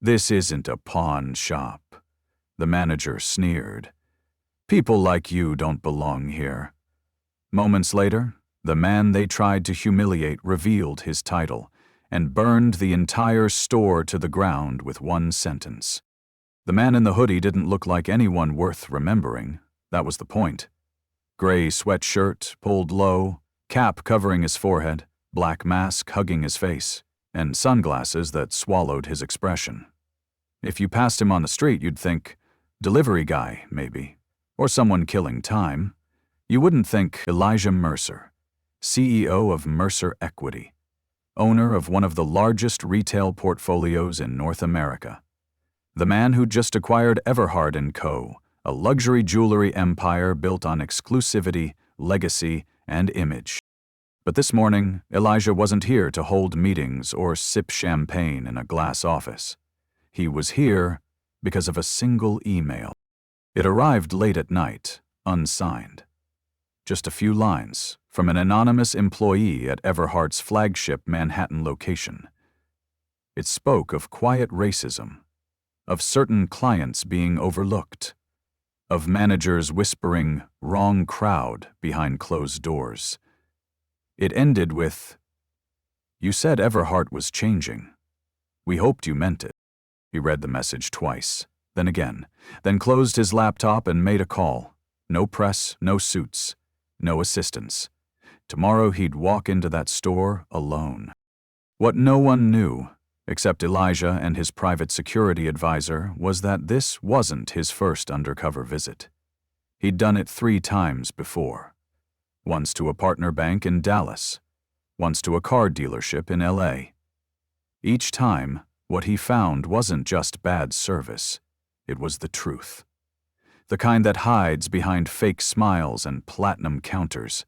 "This isn't a pawn shop," the manager sneered. "People like you don't belong here." Moments later, the man they tried to humiliate revealed his title and burned the entire store to the ground with one sentence. The man in the hoodie didn't look like anyone worth remembering. That was the point. Gray sweatshirt, pulled low, cap covering his forehead, black mask hugging his face, and sunglasses that swallowed his expression. If you passed him on the street, you'd think, delivery guy, maybe, or someone killing time. You wouldn't think Elijah Mercer, CEO of Mercer Equity, owner of one of the largest retail portfolios in North America. The man who'd just acquired Everhard & Co., a luxury jewelry empire built on exclusivity, legacy, and image. But this morning, Elijah wasn't here to hold meetings or sip champagne in a glass office. He was here because of a single email. It arrived late at night, unsigned. Just a few lines from an anonymous employee at Everhart's flagship Manhattan location. It spoke of quiet racism, of certain clients being overlooked, of managers whispering "wrong crowd" behind closed doors. It ended with, "You said Everhart was changing. We hoped you meant it." He read the message twice, then again, then closed his laptop and made a call. No press, no suits, no assistants. Tomorrow he'd walk into that store alone. What no one knew, except Elijah and his private security advisor, was that this wasn't his first undercover visit. He'd done it 3 times before. Once to a partner bank in Dallas, once to a car dealership in LA. Each time, what he found wasn't just bad service, it was the truth. The kind that hides behind fake smiles and platinum counters,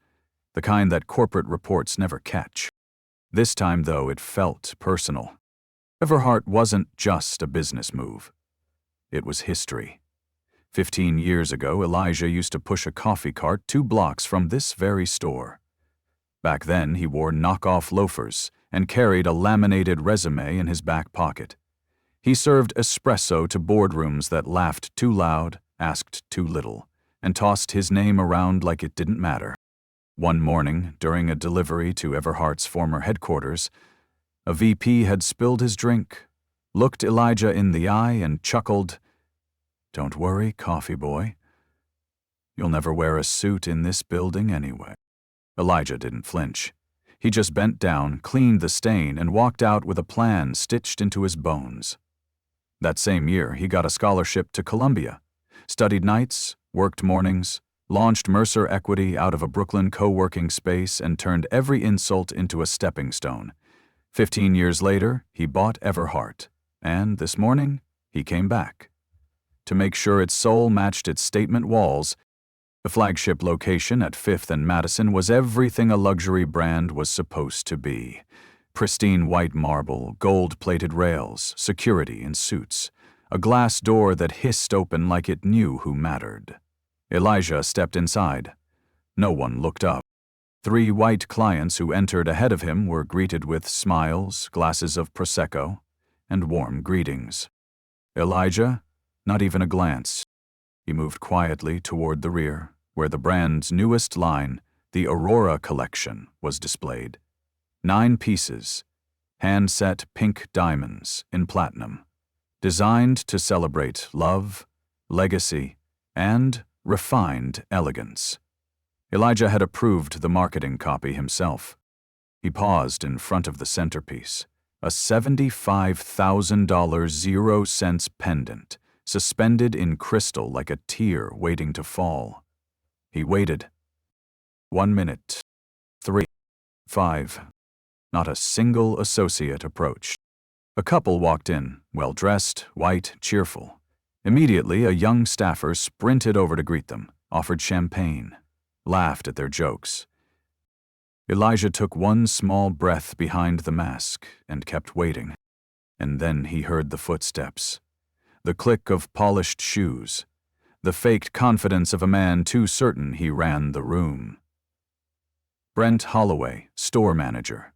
the kind that corporate reports never catch. This time, though, it felt personal. Everhart wasn't just a business move. It was history. 15 years ago, Elijah used to push a coffee cart 2 blocks from this very store. Back then, he wore knockoff loafers and carried a laminated resume in his back pocket. He served espresso to boardrooms that laughed too loud, asked too little, and tossed his name around like it didn't matter. One morning, during a delivery to Everhart's former headquarters, a VP had spilled his drink, looked Elijah in the eye, and chuckled, "Don't worry, coffee boy. You'll never wear a suit in this building anyway." Elijah didn't flinch. He just bent down, cleaned the stain, and walked out with a plan stitched into his bones. That same year, he got a scholarship to Columbia, studied nights, worked mornings, launched Mercer Equity out of a Brooklyn co-working space, and turned every insult into a stepping stone. 15 years later, he bought Everhart, and this morning, he came back. To make sure its soul matched its statement walls, the flagship location at 5th and Madison was everything a luxury brand was supposed to be. Pristine white marble, gold-plated rails, security in suits, a glass door that hissed open like it knew who mattered. Elijah stepped inside. No one looked up. 3 white clients who entered ahead of him were greeted with smiles, glasses of Prosecco, and warm greetings. Elijah, not even a glance. He moved quietly toward the rear, where the brand's newest line, the Aurora Collection, was displayed. 9 pieces, hand-set pink diamonds in platinum, designed to celebrate love, legacy, and refined elegance. Elijah had approved the marketing copy himself. He paused in front of the centerpiece, a $75,000 0-cents pendant, suspended in crystal like a tear waiting to fall. He waited. 1 minute. 3. 5. Not a single associate approached. A couple walked in, well-dressed, white, cheerful. Immediately, a young staffer sprinted over to greet them, offered champagne, laughed at their jokes. Elijah took one small breath behind the mask and kept waiting. And then he heard the footsteps. The click of polished shoes, the faked confidence of a man too certain he ran the room. Brent Holloway, store manager.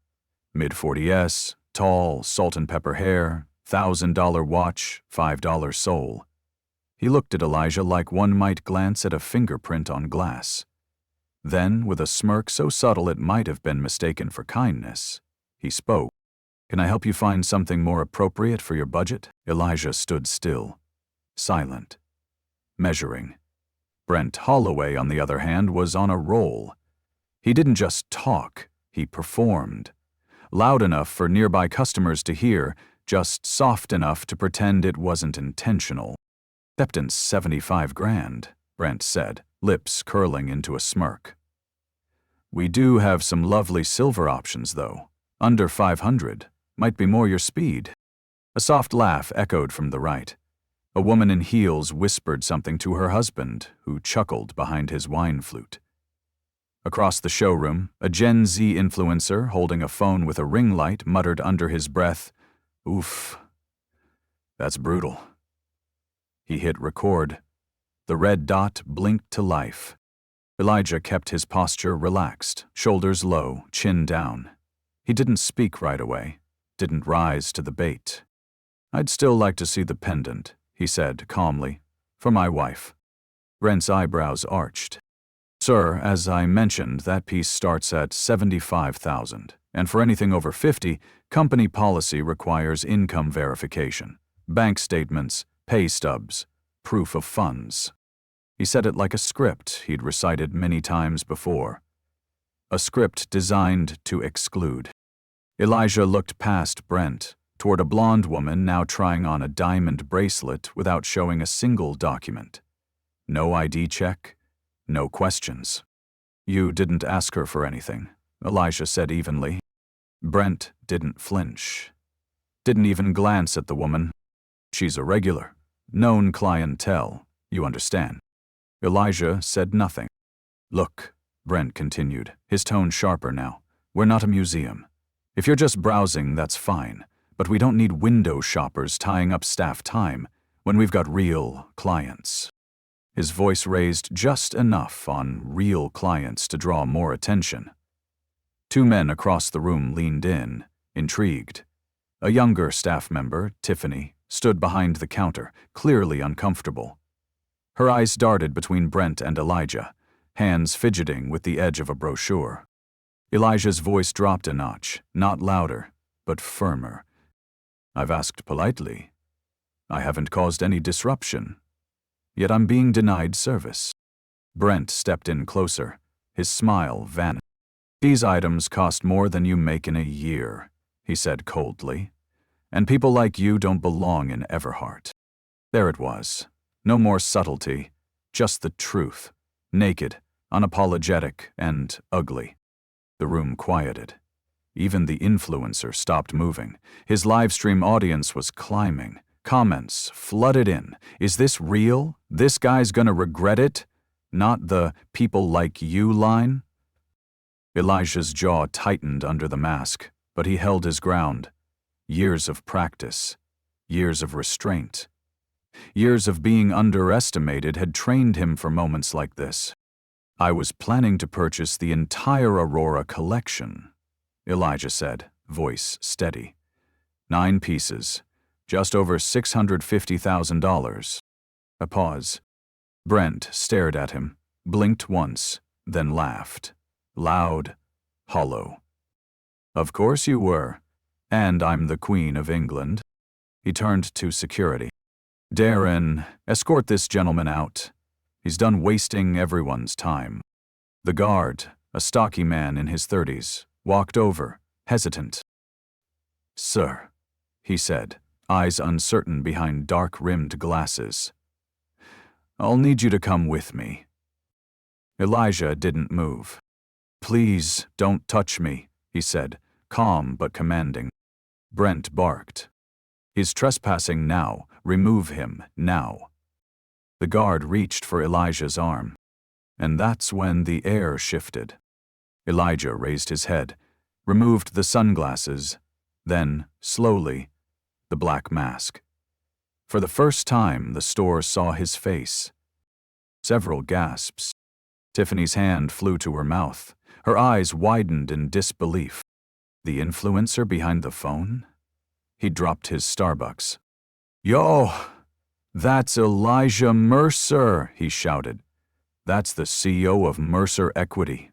Mid-40s, tall, salt and pepper hair, $1,000 watch, $5 soul. He looked at Elijah like one might glance at a fingerprint on glass. Then, with a smirk so subtle it might have been mistaken for kindness, he spoke. "Can I help you find something more appropriate for your budget?" Elijah stood still, silent, measuring. Brent Holloway, on the other hand, was on a roll. He didn't just talk, he performed. Loud enough for nearby customers to hear, just soft enough to pretend it wasn't intentional. "Acceptance 75 grand, Brent said, lips curling into a smirk. "We do have some lovely silver options, though. Under 500. Might be more your speed." A soft laugh echoed from the right. A woman in heels whispered something to her husband, who chuckled behind his wine flute. Across the showroom, a Gen Z influencer holding a phone with a ring light muttered under his breath, "Oof, that's brutal." He hit record. The red dot blinked to life. Elijah kept his posture relaxed, shoulders low, chin down. He didn't speak right away, didn't rise to the bait. "I'd still like to see the pendant," he said calmly, "for my wife." Brent's eyebrows arched. "Sir, as I mentioned, that piece starts at $75,000, and for anything over 50, company policy requires income verification, bank statements, pay stubs, proof of funds." He said it like a script he'd recited many times before. A script designed to exclude. Elijah looked past Brent, toward a blonde woman now trying on a diamond bracelet without showing a single document. No ID check, no questions. "You didn't ask her for anything," Elijah said evenly. Brent didn't flinch. Didn't even glance at the woman. "She's a regular. Known clientele, you understand." Elijah said nothing. "Look," Brent continued, his tone sharper now, "we're not a museum. If you're just browsing, that's fine, but we don't need window shoppers tying up staff time when we've got real clients." His voice raised just enough on real clients to draw more attention. Two men across the room leaned in, intrigued. A younger staff member, Tiffany, stood behind the counter, clearly uncomfortable. Her eyes darted between Brent and Elijah, hands fidgeting with the edge of a brochure. Elijah's voice dropped a notch, not louder, but firmer. "I've asked politely. I haven't caused any disruption. Yet I'm being denied service." Brent stepped in closer, his smile vanished. "These items cost more than you make in a year," he said coldly. "And people like you don't belong in Everhart." There it was. No more subtlety, just the truth. Naked, unapologetic, and ugly. The room quieted. Even the influencer stopped moving. His livestream audience was climbing. Comments flooded in. "Is this real? This guy's gonna regret it?" Not the "people like you" line. Elijah's jaw tightened under the mask, but he held his ground. Years of practice, years of restraint, years of being underestimated had trained him for moments like this. "I was planning to purchase the entire Aurora collection," Elijah said, voice steady. 9 pieces, just over $650,000. A pause. Brent stared at him, blinked once, then laughed. Loud, hollow. "Of course you were. And I'm the Queen of England." He turned to security. "Darren, escort this gentleman out. He's done wasting everyone's time." The guard, a stocky man in his 30s, walked over, hesitant. "Sir," he said, eyes uncertain behind dark-rimmed glasses. "I'll need you to come with me." Elijah didn't move. "Please, don't touch me," he said, calm but commanding. Brent barked. "He's trespassing now. Remove him now." The guard reached for Elijah's arm. And that's when the air shifted. Elijah raised his head, removed the sunglasses, then, slowly, the black mask. For the first time, the store saw his face. Several gasps. Tiffany's hand flew to her mouth. Her eyes widened in disbelief. The influencer behind the phone? He dropped his Starbucks. "Yo, that's Elijah Mercer," he shouted. "That's the CEO of Mercer Equity.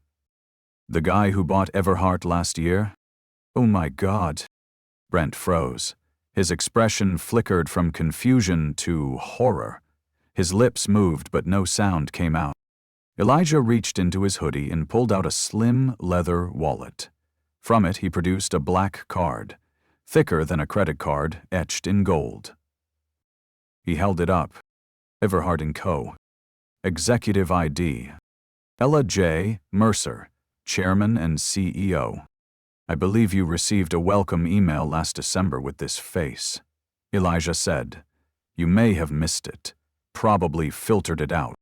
The guy who bought Everhart last year? Oh my God." Brent froze. His expression flickered from confusion to horror. His lips moved, but no sound came out. Elijah reached into his hoodie and pulled out a slim leather wallet. From it, he produced a black card, thicker than a credit card, etched in gold. He held it up. Everhart & Co. Executive ID. Ella J. Mercer, Chairman and CEO. "I believe you received a welcome email last December with this face," Elijah said. "You may have missed it, probably filtered it out."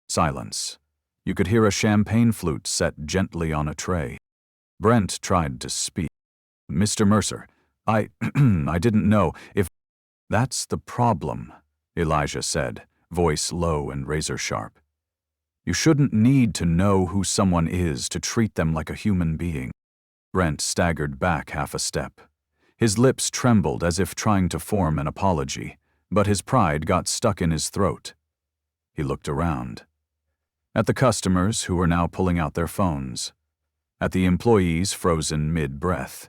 Silence. You could hear a champagne flute set gently on a tray. Brent tried to speak. "Mr. Mercer, I didn't know if—" "That's the problem," Elijah said, voice low and razor-sharp. "You shouldn't need to know who someone is to treat them like a human being." Brent staggered back half a step. His lips trembled as if trying to form an apology, but his pride got stuck in his throat. He looked around. At the customers who were now pulling out their phones. At the employees frozen mid-breath.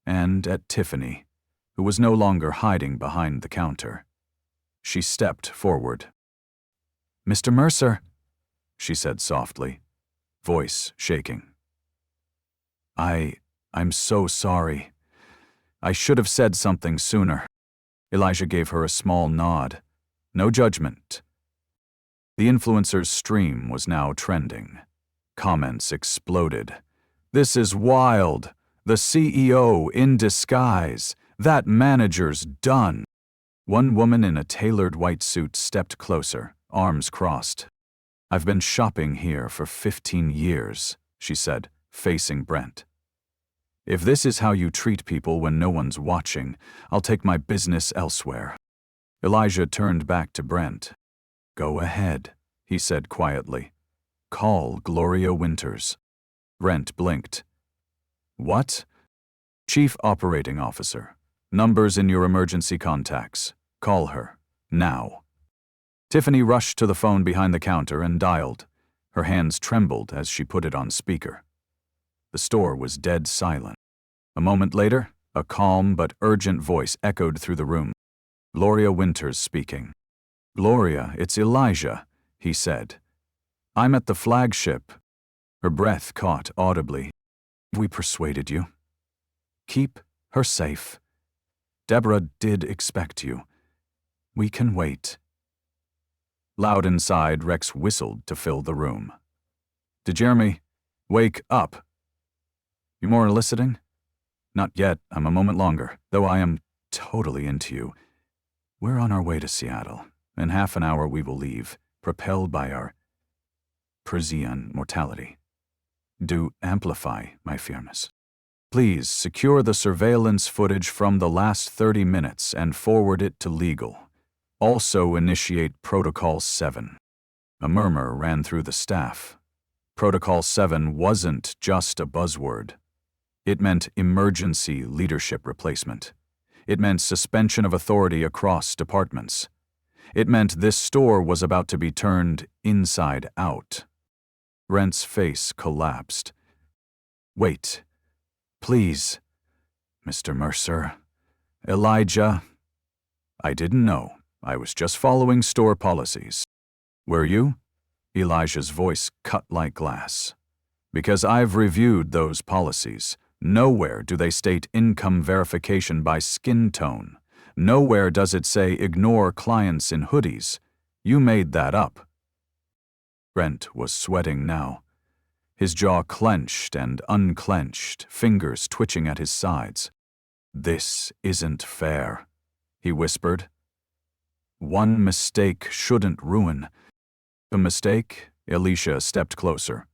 And at Tiffany, who was no longer hiding behind the counter. She stepped forward. "Mr. Mercer," she said softly, voice shaking. I'm so sorry. I should have said something sooner." Elijah gave her a small nod. No judgment. The influencer's stream was now trending. Comments exploded. "This is wild. The CEO in disguise. That manager's done." One woman in a tailored white suit stepped closer, arms crossed. "I've been shopping here for 15 years, she said, facing Brent. "If this is how you treat people when no one's watching, I'll take my business elsewhere." Elijah turned back to Brent. "Go ahead," he said quietly. "Call Gloria Winters." Brent blinked. "What?" "Chief Operating Officer. Numbers in your emergency contacts. Call her. Now." Tiffany rushed to the phone behind the counter and dialed. Her hands trembled as she put it on speaker. The store was dead silent. A moment later, a calm but urgent voice echoed through the room. Gloria Winters speaking. "Gloria, it's Elijah," he said. "I'm at the flagship." Her breath caught audibly. "We persuaded you. Keep her safe. Deborah did expect you. We can wait." Loud inside, Rex whistled to fill the room. "Did Jeremy wake up?" "You more listening?" "Not yet. I'm a moment longer, though I am totally into you. We're on our way to Seattle. In half an hour we will leave, propelled by our Parisian mortality. Do amplify my fearness. Please secure the surveillance footage from the last 30 minutes and forward it to legal. Also initiate Protocol 7. A murmur ran through the staff. Protocol 7 wasn't just a buzzword. It meant emergency leadership replacement. It meant suspension of authority across departments. It meant this store was about to be turned inside out. Brent's face collapsed. "Wait. Please. Mr. Mercer. Elijah. I didn't know. I was just following store policies." "Were you?" Elijah's voice cut like glass. "Because I've reviewed those policies. Nowhere do they state income verification by skin tone. Nowhere does it say ignore clients in hoodies. You made that up." Brent was sweating now. His jaw clenched and unclenched, fingers twitching at his sides. "This isn't fair," he whispered. "One mistake shouldn't ruin." "A mistake?" Alicia stepped closer.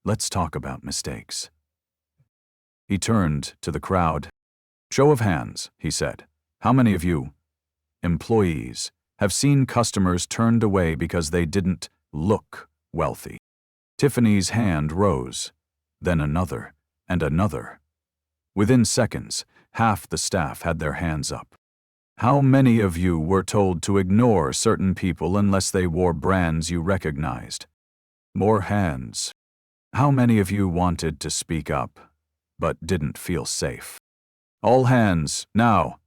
"Let's talk about mistakes." He turned to the crowd. "Show of hands," he said. "How many of you, employees, have seen customers turned away because they didn't look wealthy?" Tiffany's hand rose, then another and another. Within seconds, Half the staff had their hands up. How many of you were told to ignore certain people unless they wore brands you recognized? More hands. How many of you wanted to speak up, but didn't feel safe? All hands, now.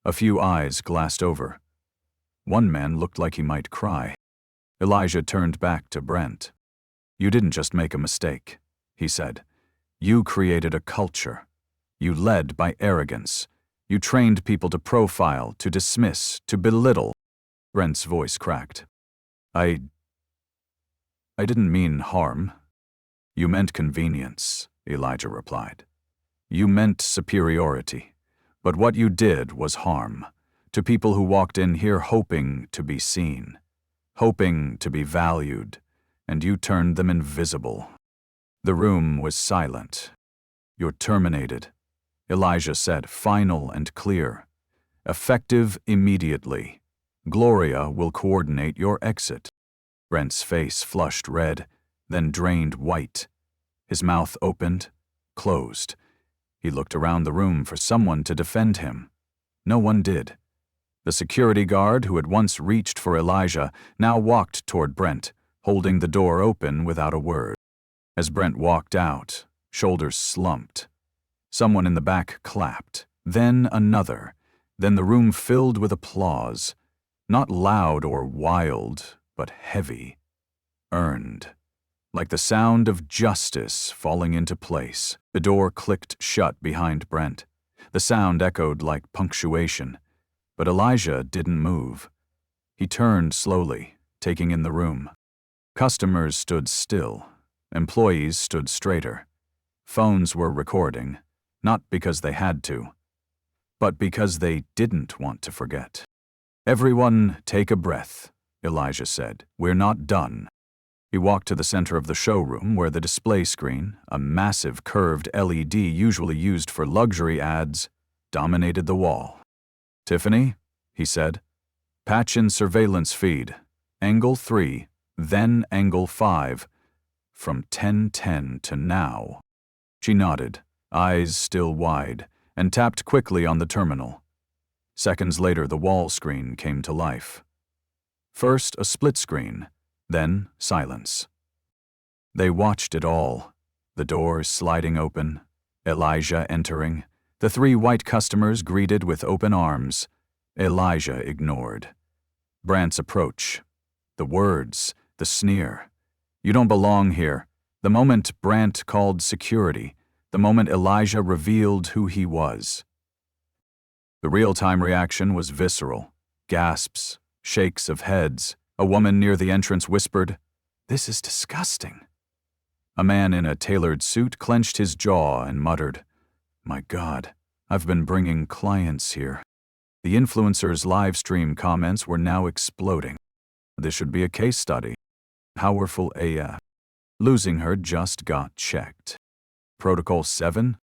A few eyes glassed over. One man looked like he might cry. Elijah turned back to Brent. You didn't just make a mistake, he said. You created a culture. You led by arrogance. You trained people to profile, to dismiss, to belittle. Brent's voice cracked. I didn't mean harm. You meant convenience, Elijah replied. You meant superiority. But what you did was harm, to people who walked in here hoping to be seen, hoping to be valued, and you turned them invisible. The room was silent. You're terminated, Elijah said, final and clear. Effective immediately. Gloria will coordinate your exit. Brent's face flushed red, then drained white. His mouth opened, closed. He looked around the room for someone to defend him. No one did. The security guard who had once reached for Elijah now walked toward Brent, holding the door open without a word. As Brent walked out, shoulders slumped. Someone in the back clapped, then another. Then the room filled with applause, not loud or wild, but heavy, earned. Like the sound of justice falling into place. The door clicked shut behind Brent. The sound echoed like punctuation, but Elijah didn't move. He turned slowly, taking in the room. Customers stood still. Employees stood straighter. Phones were recording, not because they had to, but because they didn't want to forget. Everyone take a breath, Elijah said. We're not done. He walked to the center of the showroom where the display screen, a massive curved LED usually used for luxury ads, dominated the wall. Tiffany, he said, patch in surveillance feed, angle 3, then angle 5, from 10:10 to now. She nodded, eyes still wide, and tapped quickly on the terminal. Seconds later, the wall screen came to life. First, a split screen, then silence. They watched it all, the doors sliding open, Elijah entering, the 3 white customers greeted with open arms, Elijah ignored. Brant's approach, the words, the sneer. You don't belong here. The moment Brant called security, the moment Elijah revealed who he was. The real-time reaction was visceral. Gasps, shakes of heads. A woman near the entrance whispered, "This is disgusting." A man in a tailored suit clenched his jaw and muttered, "My God, I've been bringing clients here." The influencer's live stream comments were now exploding. This should be a case study. Powerful AF. Losing her just got checked. Protocol 7?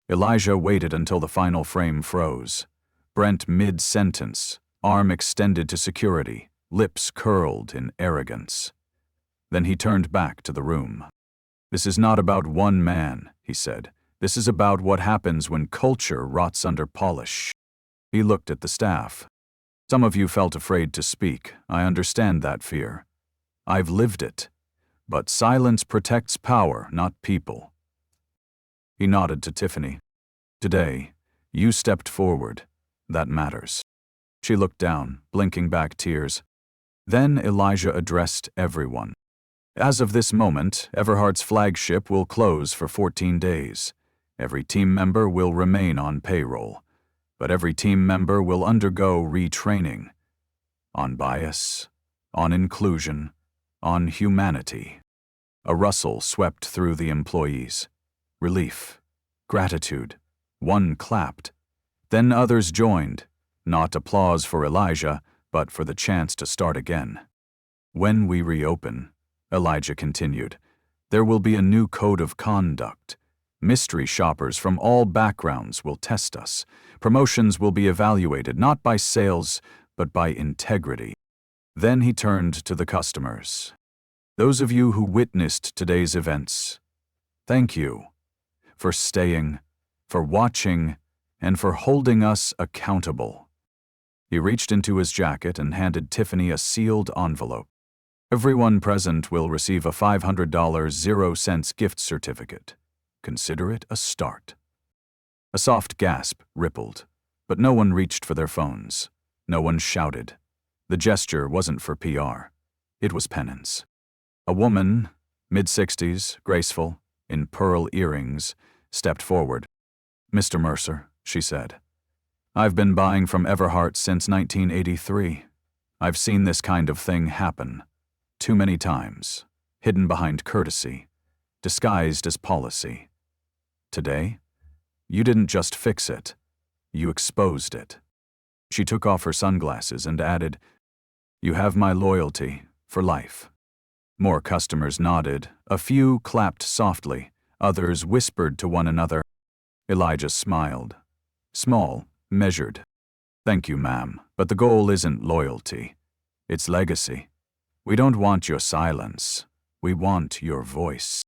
Elijah waited until the final frame froze. Brent mid-sentence, arm extended to security, lips curled in arrogance. Then he turned back to the room. This is not about one man, he said. This is about what happens when culture rots under polish. He looked at the staff. Some of you felt afraid to speak. I understand that fear. I've lived it. But silence protects power, not people. He nodded to Tiffany. Today, you stepped forward. That matters. She looked down, blinking back tears. Then Elijah addressed everyone. As of this moment, Everhart's flagship will close for 14 days. Every team member will remain on payroll, but every team member will undergo retraining on bias, on inclusion, on humanity. A rustle swept through the employees. Relief, gratitude. One clapped. Then others joined, not applause for Elijah, but for the chance to start again. When we reopen, Elijah continued, there will be a new code of conduct. Mystery shoppers from all backgrounds will test us. Promotions will be evaluated not by sales, but by integrity. Then he turned to the customers. Those of you who witnessed today's events, thank you for staying, for watching, and for holding us accountable. He reached into his jacket and handed Tiffany a sealed envelope. Everyone present will receive a $500 0-cent gift certificate. Consider it a start. A soft gasp rippled, but no one reached for their phones. No one shouted. The gesture wasn't for PR. It was penance. A woman, mid-60s, graceful, in pearl earrings, stepped forward. "Mr. Mercer," she said, "I've been buying from Everhart since 1983. I've seen this kind of thing happen. Too many times, hidden behind courtesy, disguised as policy. Today, you didn't just fix it, you exposed it." She took off her sunglasses and added, "You have my loyalty for life." More customers nodded, a few clapped softly, others whispered to one another. Elijah smiled. Small, measured. "Thank you, ma'am, but the goal isn't loyalty. It's legacy. We don't want your silence. We want your voice."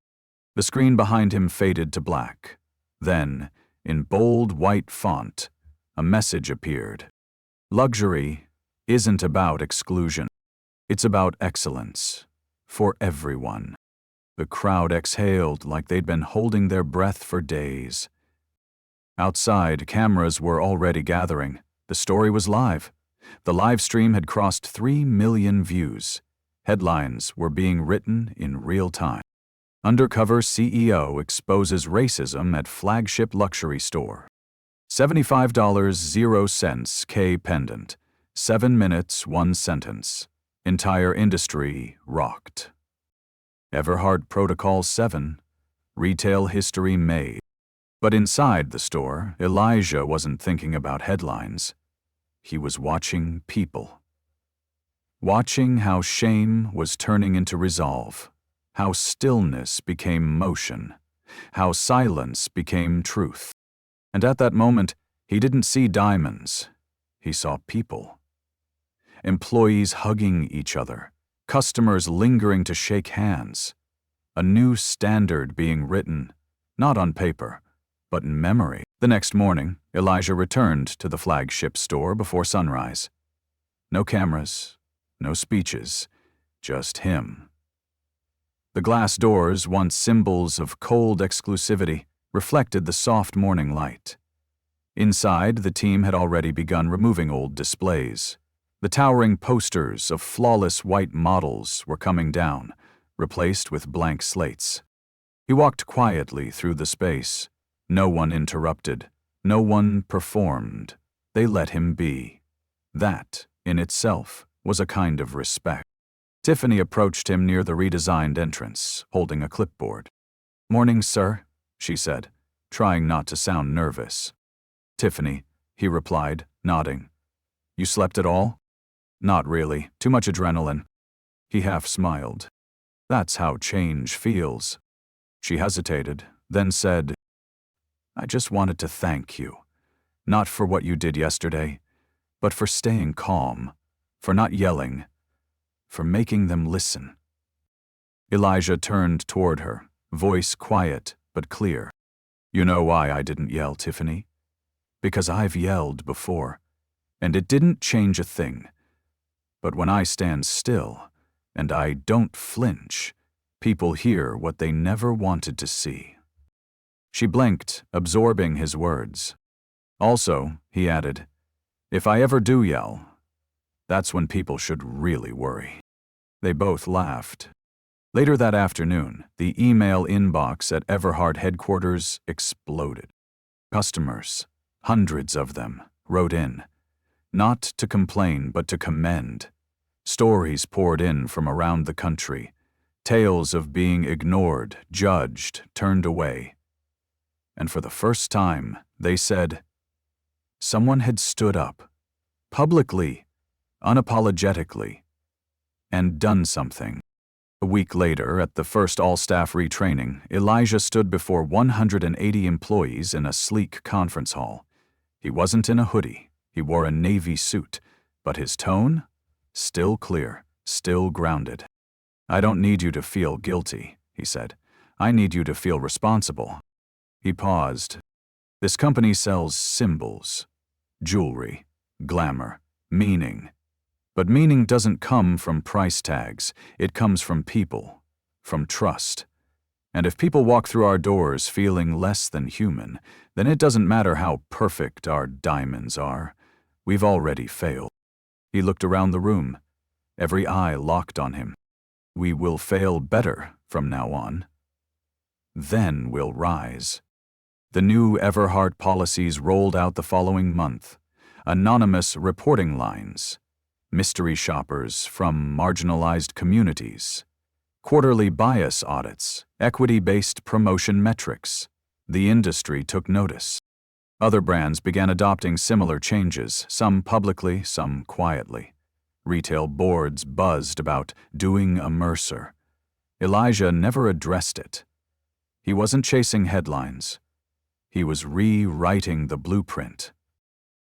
The screen behind him faded to black. Then, in bold white font, a message appeared. Luxury isn't about exclusion. It's about excellence. For everyone. The crowd exhaled like they'd been holding their breath for days. Outside, cameras were already gathering. The story was live. The live stream had crossed 3 million views. Headlines were being written in real time. Undercover CEO exposes racism at flagship luxury store. $75 0 K pendant. 7 minutes, 1 sentence. Entire industry rocked. Everhart Protocol 7. Retail history made. But inside the store, Elijah wasn't thinking about headlines. He was watching people. Watching how shame was turning into resolve. How stillness became motion. How silence became truth. And at that moment, he didn't see diamonds. He saw people. Employees hugging each other. Customers lingering to shake hands. A new standard being written, not on paper, but in memory. The next morning, Elijah returned to the flagship store before sunrise. No cameras, no speeches, just him. The glass doors, once symbols of cold exclusivity, reflected the soft morning light. Inside, the team had already begun removing old displays. The towering posters of flawless white models were coming down, replaced with blank slates. He walked quietly through the space. No one interrupted. No one performed. They let him be. That, in itself, was a kind of respect. Tiffany approached him near the redesigned entrance, holding a clipboard. "Morning, sir," she said, trying not to sound nervous. "Tiffany," he replied, nodding. "You slept at all?" "Not really. Too much adrenaline." He half smiled. "That's how change feels." She hesitated, then said, "I just wanted to thank you. Not for what you did yesterday, but for staying calm, for not yelling, for making them listen." Elijah turned toward her, voice quiet but clear. "You know why I didn't yell, Tiffany? Because I've yelled before, and it didn't change a thing. But when I stand still, and I don't flinch, people hear what they never wanted to see." She blinked, absorbing his words. "Also," he added, "if I ever do yell, that's when people should really worry." They both laughed. Later that afternoon, the email inbox at Everhart headquarters exploded. Customers, hundreds of them, wrote in. Not to complain, but to commend. Stories poured in from around the country. Tales of being ignored, judged, turned away. And for the first time, they said, someone had stood up, publicly, unapologetically, and done something. A week later, at the first all-staff retraining, Elijah stood before 180 employees in a sleek conference hall. He wasn't in a hoodie. He wore a navy suit, but his tone? Still clear, still grounded. "I don't need you to feel guilty," he said. "I need you to feel responsible." He paused. This company sells symbols, jewelry, glamour, meaning. But meaning doesn't come from price tags. It comes from people, from trust. And if people walk through our doors feeling less than human, then it doesn't matter how perfect our diamonds are. We've already failed. He looked around the room, every eye locked on him. We will fail better from now on. Then we'll rise. The new Everhart policies rolled out the following month. Anonymous reporting lines, mystery shoppers from marginalized communities, quarterly bias audits, equity-based promotion metrics. The industry took notice. Other brands began adopting similar changes, some publicly, some quietly. Retail boards buzzed about doing a Mercer. Elijah never addressed it. He wasn't chasing headlines. He was rewriting the blueprint.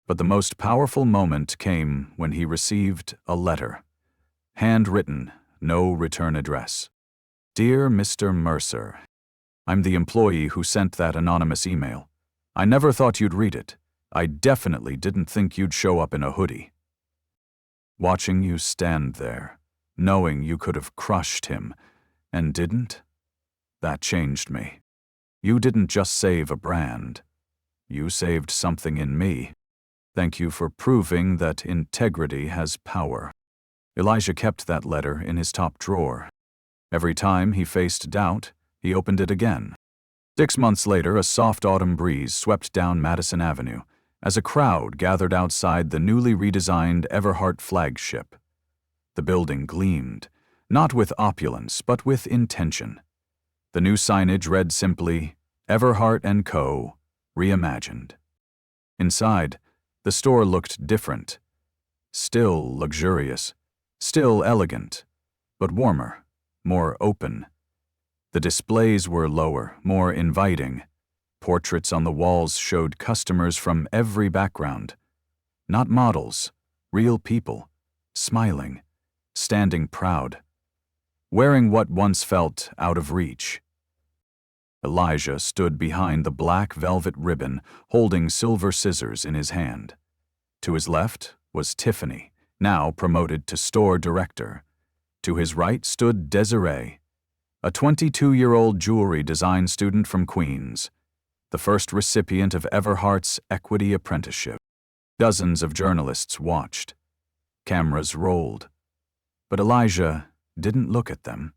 But the most powerful moment came when he received a letter. Handwritten, no return address. Dear Mr. Mercer, I'm the employee who sent that anonymous email. I never thought you'd read it. I definitely didn't think you'd show up in a hoodie. Watching you stand there, knowing you could have crushed him, and didn't, that changed me. You didn't just save a brand. You saved something in me. Thank you for proving that integrity has power. Elijah kept that letter in his top drawer. Every time he faced doubt, he opened it again. 6 months later, a soft autumn breeze swept down Madison Avenue as a crowd gathered outside the newly redesigned Everhart flagship. The building gleamed, not with opulence, but with intention. The new signage read simply, Everhart & Co., Reimagined. Inside, the store looked different. Still luxurious, still elegant, but warmer, more open. The displays were lower, more inviting. Portraits on the walls showed customers from every background. Not models, real people, smiling, standing proud, wearing what once felt out of reach. Elijah stood behind the black velvet ribbon, holding silver scissors in his hand. To his left was Tiffany, now promoted to store director. To his right stood Desiree, a 22-year-old jewelry design student from Queens, the first recipient of Everhart's Equity Apprenticeship. Dozens of journalists watched. Cameras rolled. But Elijah didn't look at them.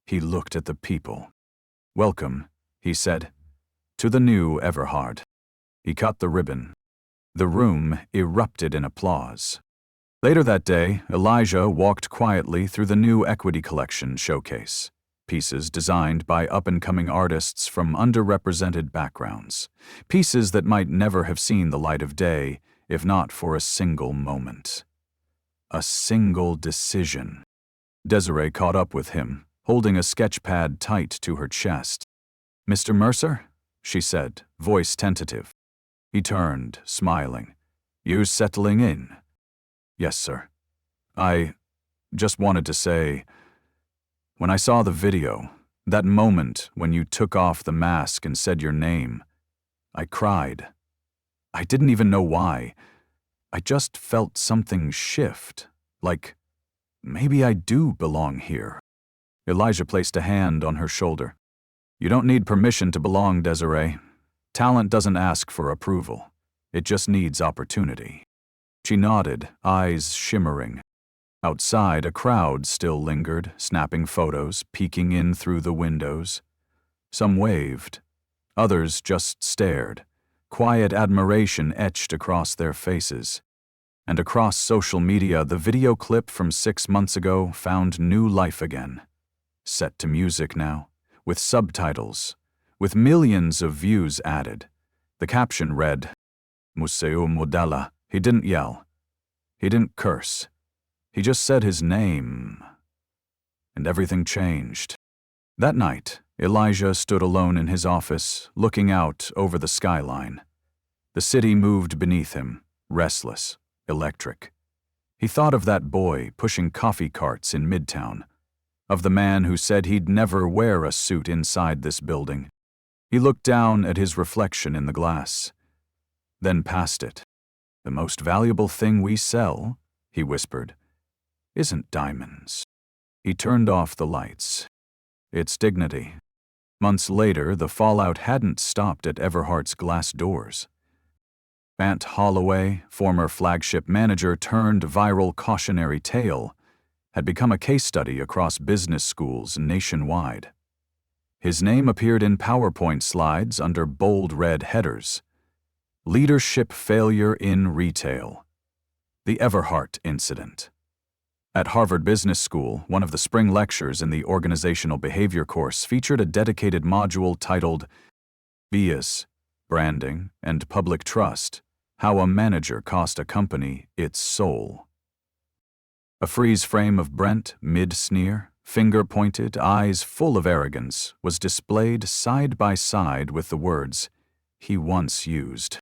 He looked at the people. Welcome, he said, to the new Everhart. He cut the ribbon. The room erupted in applause. Later that day, Elijah walked quietly through the new Equity Collection showcase. Pieces designed by up-and-coming artists from underrepresented backgrounds. Pieces that might never have seen the light of day if not for a single moment. A single decision. Desiree caught up with him, holding a sketch pad tight to her chest. Mr. Mercer? She said, voice tentative. He turned, smiling. You settling in? Yes, sir. I just wanted to say, when I saw the video, that moment when you took off the mask and said your name, I cried. I didn't even know why. I just felt something shift, like maybe I do belong here. Elijah placed a hand on her shoulder. You don't need permission to belong, Desiree. Talent doesn't ask for approval. It just needs opportunity. She nodded, eyes shimmering. Outside, a crowd still lingered, snapping photos, peeking in through the windows. Some waved. Others just stared. Quiet admiration etched across their faces. And across social media, the video clip from 6 months ago found new life again. Set to music now, with subtitles, with millions of views added. The caption read, Museu Modella. He didn't yell. He didn't curse. He just said his name. And everything changed. That night, Elijah stood alone in his office, looking out over the skyline. The city moved beneath him, restless, electric. He thought of that boy pushing coffee carts in Midtown, of the man who said he'd never wear a suit inside this building. He looked down at his reflection in the glass, then past it. "The most valuable thing we sell," he whispered, "isn't diamonds." He turned off the lights. It's dignity. Months later, the fallout hadn't stopped at Everhart's glass doors. Ant Holloway, former flagship manager turned viral cautionary tale, had become a case study across business schools nationwide. His name appeared in PowerPoint slides under bold red headers. Leadership Failure in Retail. The Everhart Incident. At Harvard Business School, one of the spring lectures in the Organizational Behavior course featured a dedicated module titled Bias, Branding, and Public Trust: How a Manager Cost a Company Its Soul. A freeze frame of Brent, mid-sneer, finger-pointed, eyes full of arrogance, was displayed side by side with the words he once used.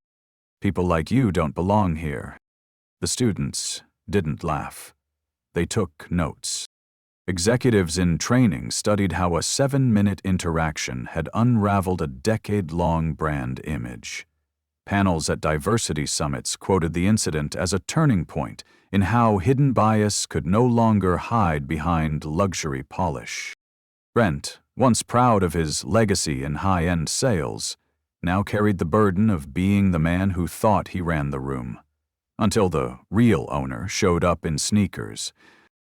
"People like you don't belong here." The students didn't laugh. They took notes. Executives in training studied how a 7-minute interaction had unraveled a decade-long brand image. Panels at diversity summits quoted the incident as a turning point in how hidden bias could no longer hide behind luxury polish. Brent, once proud of his legacy in high-end sales, now carried the burden of being the man who thought he ran the room. Until the real owner showed up in sneakers,